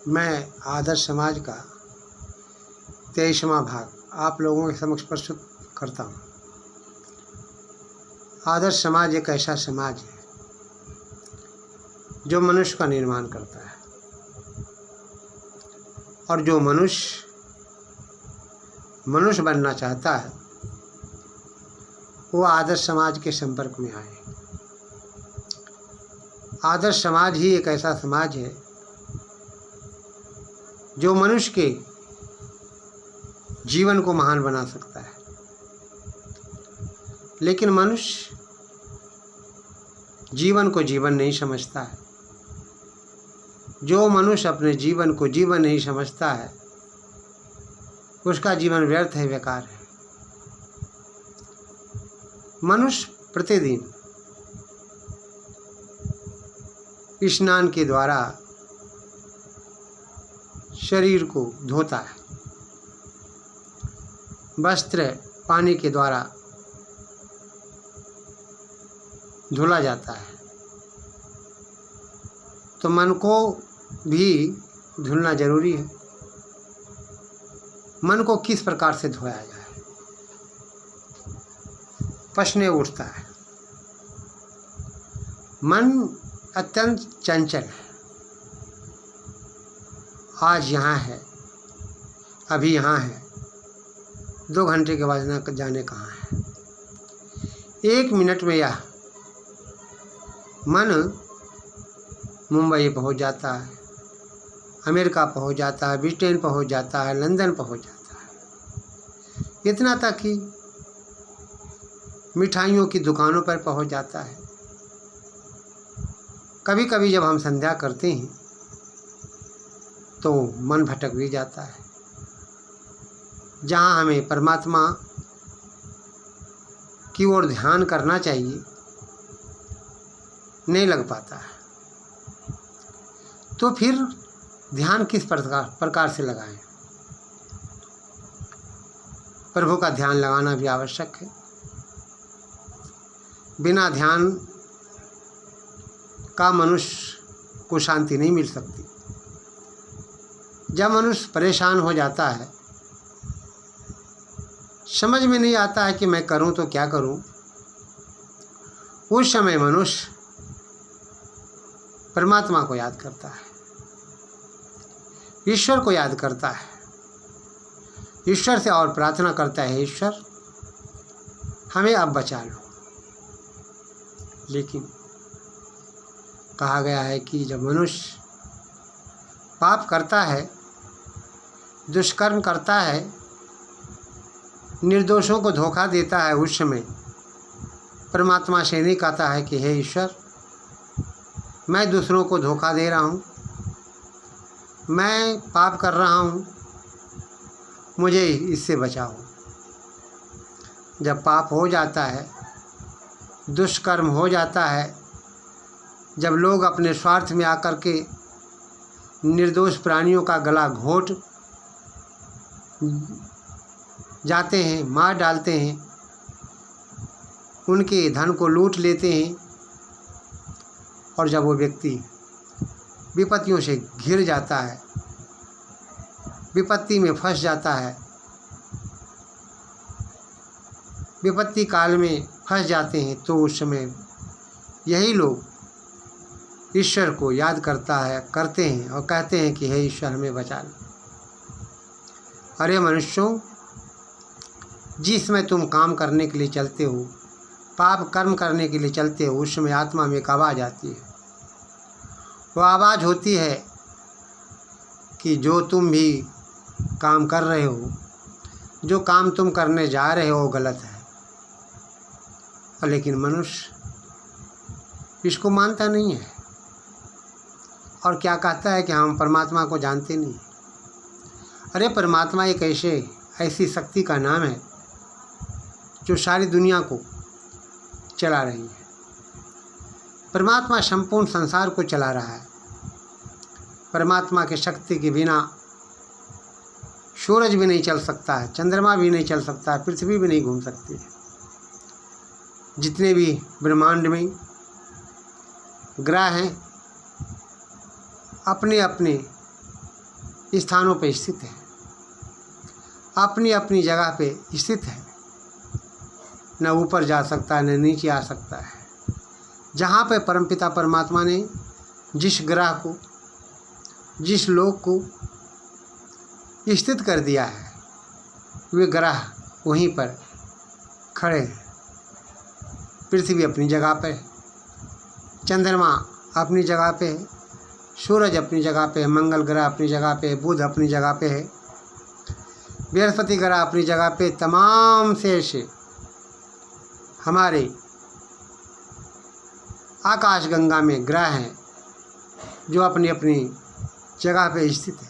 मैं आदर्श समाज का 23वां भाग आप लोगों के समक्ष प्रस्तुत करता हूँ। आदर्श समाज एक ऐसा समाज है जो मनुष्य का निर्माण करता है, और जो मनुष्य बनना चाहता है वो आदर्श समाज के संपर्क में आए। आदर्श समाज ही एक ऐसा समाज है जो मनुष्य के जीवन को महान बना सकता है। लेकिन मनुष्य जीवन को जीवन नहीं समझता है। जो मनुष्य अपने जीवन को जीवन नहीं समझता है उसका जीवन व्यर्थ है, बेकार है। मनुष्य प्रतिदिन स्नान के द्वारा शरीर को धोता है, वस्त्र पानी के द्वारा धुला जाता है, तो मन को भी धुलना जरूरी है। मन को किस प्रकार से धोया जाए, प्रश्न उठता है। मन अत्यंत चंचल है। आज यहाँ है, अभी यहाँ है, 2 घंटे के बाद न जाने कहाँ है। 1 मिनट में यह मन मुंबई पहुँच जाता है, अमेरिका पहुँच जाता है, ब्रिटेन पहुँच जाता है, लंदन पहुँच जाता है, इतना तक कि मिठाइयों की दुकानों पर पहुँच जाता है। कभी कभी जब हम संध्या करते हैं तो मन भटक भी जाता है। जहाँ हमें परमात्मा की ओर ध्यान करना चाहिए नहीं लग पाता है। तो फिर ध्यान किस प्रकार से लगाएं? प्रभु का ध्यान लगाना भी आवश्यक है। बिना ध्यान का मनुष्य को शांति नहीं मिल सकती। जब मनुष्य परेशान हो जाता है, समझ में नहीं आता है कि मैं करूं तो क्या करूं, उस समय मनुष्य परमात्मा को याद करता है, ईश्वर को याद करता है, ईश्वर से और प्रार्थना करता है, ईश्वर हमें अब बचा लो। लेकिन कहा गया है कि जब मनुष्य पाप करता है, दुष्कर्म करता है, निर्दोषों को धोखा देता है, उस समय परमात्मा से नहीं कहता है कि हे ईश्वर, मैं दूसरों को धोखा दे रहा हूँ, मैं पाप कर रहा हूँ, मुझे इससे बचाओ। जब पाप हो जाता है, दुष्कर्म हो जाता है, जब लोग अपने स्वार्थ में आकर के निर्दोष प्राणियों का गला घोंट जाते हैं, मार डालते हैं, उनके धन को लूट लेते हैं, और जब वो व्यक्ति विपत्तियों से घिर जाता है, विपत्ति में फंस जाता है, विपत्ति काल में फंस जाते हैं, तो उस समय यही लोग ईश्वर को याद करते हैं और कहते हैं कि हे ईश्वर हमें बचा लो। अरे मनुष्यों, जिस समय तुम काम करने के लिए चलते हो, पाप कर्म करने के लिए चलते हो, उस समय आत्मा में एक आवाज़ आती है। वो आवाज़ होती है कि जो तुम भी काम कर रहे हो, जो काम तुम करने जा रहे हो वो गलत है। लेकिन मनुष्य इसको मानता नहीं है और क्या कहता है कि हम परमात्मा को जानते नहीं। अरे परमात्मा एक ऐसी शक्ति का नाम है जो सारी दुनिया को चला रही है। परमात्मा संपूर्ण संसार को चला रहा है। परमात्मा के शक्ति के बिना सूरज भी नहीं चल सकता है, चंद्रमा भी नहीं चल सकता है, पृथ्वी भी नहीं घूम सकती है। जितने भी ब्रह्मांड में ग्रह हैं अपने अपने स्थानों पर स्थित है, अपनी अपनी जगह पे स्थित है, न ऊपर जा सकता है न नीचे आ सकता है। जहाँ पे परमपिता परमात्मा ने जिस ग्रह को, जिस लोक को स्थित कर दिया है, वे ग्रह वहीं पर खड़े हैं। पृथ्वी अपनी जगह पे है, चंद्रमा अपनी जगह पे है, सूरज अपनी जगह पे है, मंगल ग्रह अपनी जगह पे है, बुध अपनी जगह पे है, बृहस्पति ग्रह अपनी जगह पे, तमाम से ऐसे हमारे आकाश गंगा में ग्रह हैं जो अपनी अपनी जगह पे स्थित है।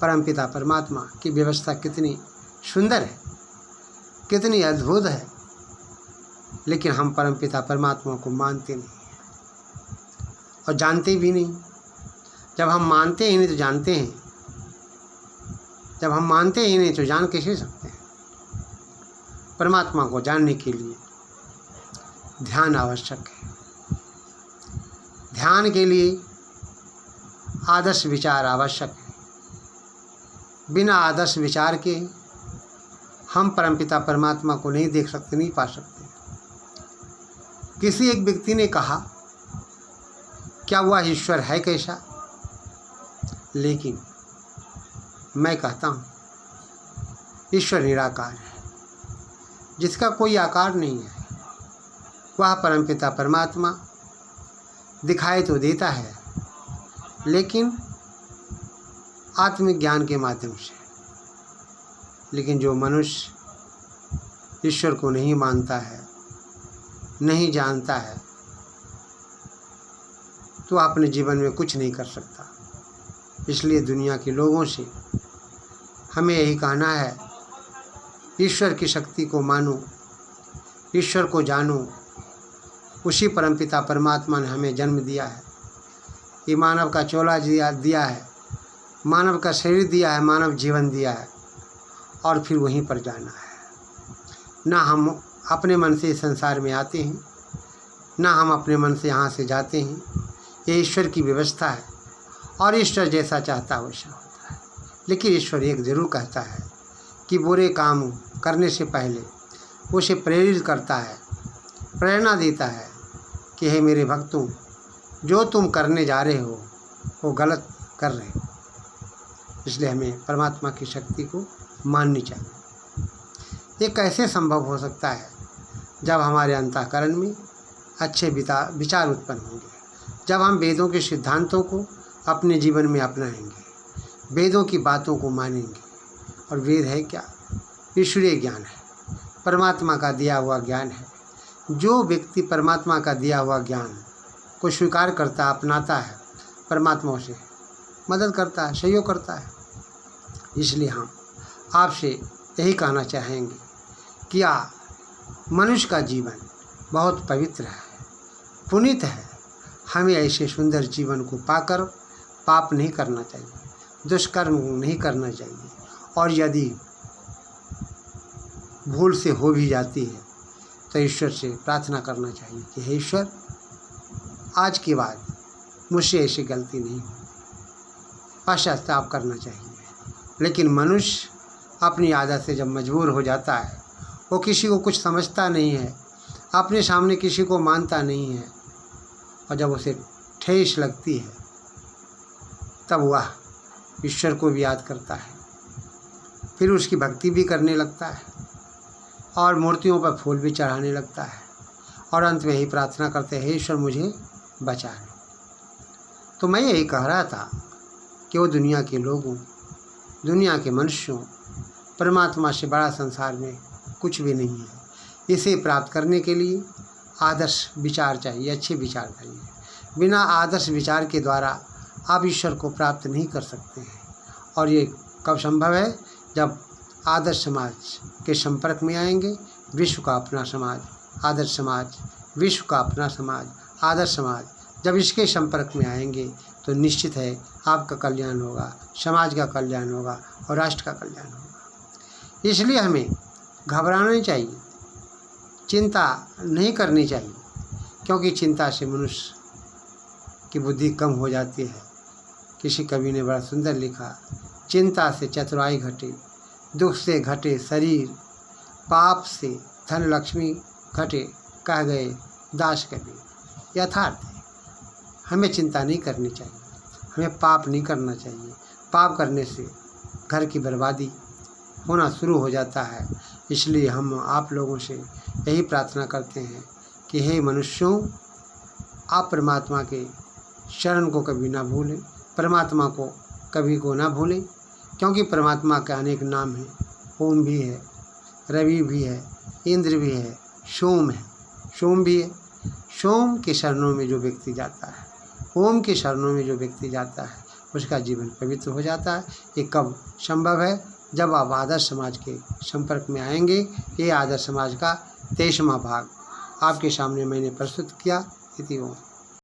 परमपिता परमात्मा की व्यवस्था कितनी सुंदर है, कितनी अद्भुत है, लेकिन हम परमपिता परमात्मा को मानते नहीं और जानते भी नहीं। जब हम मानते ही नहीं तो जानते हैं, जब हम मानते ही नहीं तो जान कैसे सकते हैं। परमात्मा को जानने के लिए ध्यान आवश्यक है। ध्यान के लिए आदर्श विचार आवश्यक है। बिना आदर्श विचार के हम परमपिता परमात्मा को नहीं देख सकते, नहीं पा सकते। किसी एक व्यक्ति ने कहा, क्या वह ईश्वर है कैसा? लेकिन मैं कहता हूँ ईश्वर निराकार है, जिसका कोई आकार नहीं है। वह परमपिता परमात्मा दिखाई तो देता है, लेकिन आत्मज्ञान के माध्यम से। लेकिन जो मनुष्य ईश्वर को नहीं मानता है, नहीं जानता है, तो अपने जीवन में कुछ नहीं कर सकता। इसलिए दुनिया के लोगों से हमें यही कहना है, ईश्वर की शक्ति को मानो, ईश्वर को जानो। उसी परमपिता परमात्मा ने हमें जन्म दिया है, ये मानव का चोला दिया है, मानव का शरीर दिया है, मानव जीवन दिया है, और फिर वहीं पर जाना है। ना हम अपने मन से संसार में आते हैं, ना हम अपने मन से यहाँ से जाते हैं। ये ईश्वर की व्यवस्था है, और ईश्वर जैसा चाहता है वैसा होता है। लेकिन ईश्वर एक जरूर कहता है कि बुरे काम करने से पहले उसे प्रेरित करता है, प्रेरणा देता है कि हे मेरे भक्तों, जो तुम करने जा रहे हो वो गलत कर रहे हो। इसलिए हमें परमात्मा की शक्ति को माननी चाहिए। ये कैसे संभव हो सकता है? जब हमारे अंतःकरण में अच्छे विचार उत्पन्न होंगे, जब हम वेदों के सिद्धांतों को अपने जीवन में अपनाएंगे, वेदों की बातों को मानेंगे। और वेद है क्या? ईश्वरीय ज्ञान है, परमात्मा का दिया हुआ ज्ञान है। जो व्यक्ति परमात्मा का दिया हुआ ज्ञान को स्वीकार करता, अपनाता है, परमात्मा उसे मदद करता है, सहयोग करता है। इसलिए हम आपसे यही कहना चाहेंगे कि मनुष्य का जीवन बहुत पवित्र है, पुनीत है। हमें ऐसे सुंदर जीवन को पाकर पाप नहीं करना चाहिए, दुष्कर्म नहीं करना चाहिए। और यदि भूल से हो भी जाती है तो ईश्वर से प्रार्थना करना चाहिए कि हे ईश्वर, आज के बाद मुझसे ऐसी गलती नहीं हो, पश्चाताप करना चाहिए। लेकिन मनुष्य अपनी आदत से जब मजबूर हो जाता है, वो किसी को कुछ समझता नहीं है, अपने सामने किसी को मानता नहीं है, और जब उसे ठेस लगती है तब वह ईश्वर को भी याद करता है, फिर उसकी भक्ति भी करने लगता है और मूर्तियों पर फूल भी चढ़ाने लगता है, और अंत में यही प्रार्थना करते हैं, हे ईश्वर मुझे बचा लो। तो मैं यही कह रहा था कि वो दुनिया के लोगों, दुनिया के मनुष्यों, परमात्मा से बड़ा संसार में कुछ भी नहीं है। इसे प्राप्त करने के लिए आदर्श विचार चाहिए, अच्छे विचार चाहिए। बिना आदर्श विचार के द्वारा आप ईश्वर को प्राप्त नहीं कर सकते हैं। और ये कब संभव है? जब आदर्श समाज के संपर्क में आएंगे। विश्व का अपना समाज, आदर्श समाज, विश्व का अपना समाज, आदर्श समाज, जब इसके संपर्क में आएंगे तो निश्चित है आपका कल्याण होगा, समाज का कल्याण होगा और राष्ट्र का कल्याण होगा। इसलिए हमें घबराना नहीं चाहिए, चिंता नहीं करनी चाहिए, क्योंकि चिंता से मनुष्य की बुद्धि कम हो जाती है, किसी कवि ने बड़ा सुंदर लिखा, चिंता से चतुराई घटे, दुख से घटे शरीर, पाप से धन लक्ष्मी घटे, कह गए दास कबीर। यथार्थ है, हमें चिंता नहीं करनी चाहिए, हमें पाप नहीं करना चाहिए। पाप करने से घर की बर्बादी होना शुरू हो जाता है। इसलिए हम आप लोगों से यही प्रार्थना करते हैं कि हे मनुष्यों, आप परमात्मा के शरण को कभी ना भूलें, परमात्मा को कभी को ना भूलें, क्योंकि परमात्मा के अनेक नाम हैं। ओम भी है, रवि भी है, इंद्र भी है, सोम है, सोम भी है। सोम के शरणों में जो व्यक्ति जाता है, ओम के शरणों में जो व्यक्ति जाता है, उसका जीवन पवित्र हो जाता है। ये कब संभव है? जब आप आदर्श समाज के संपर्क में आएंगे। ये आदर्श समाज का 23वां भाग आपके सामने मैंने प्रस्तुत किया। इति ओम।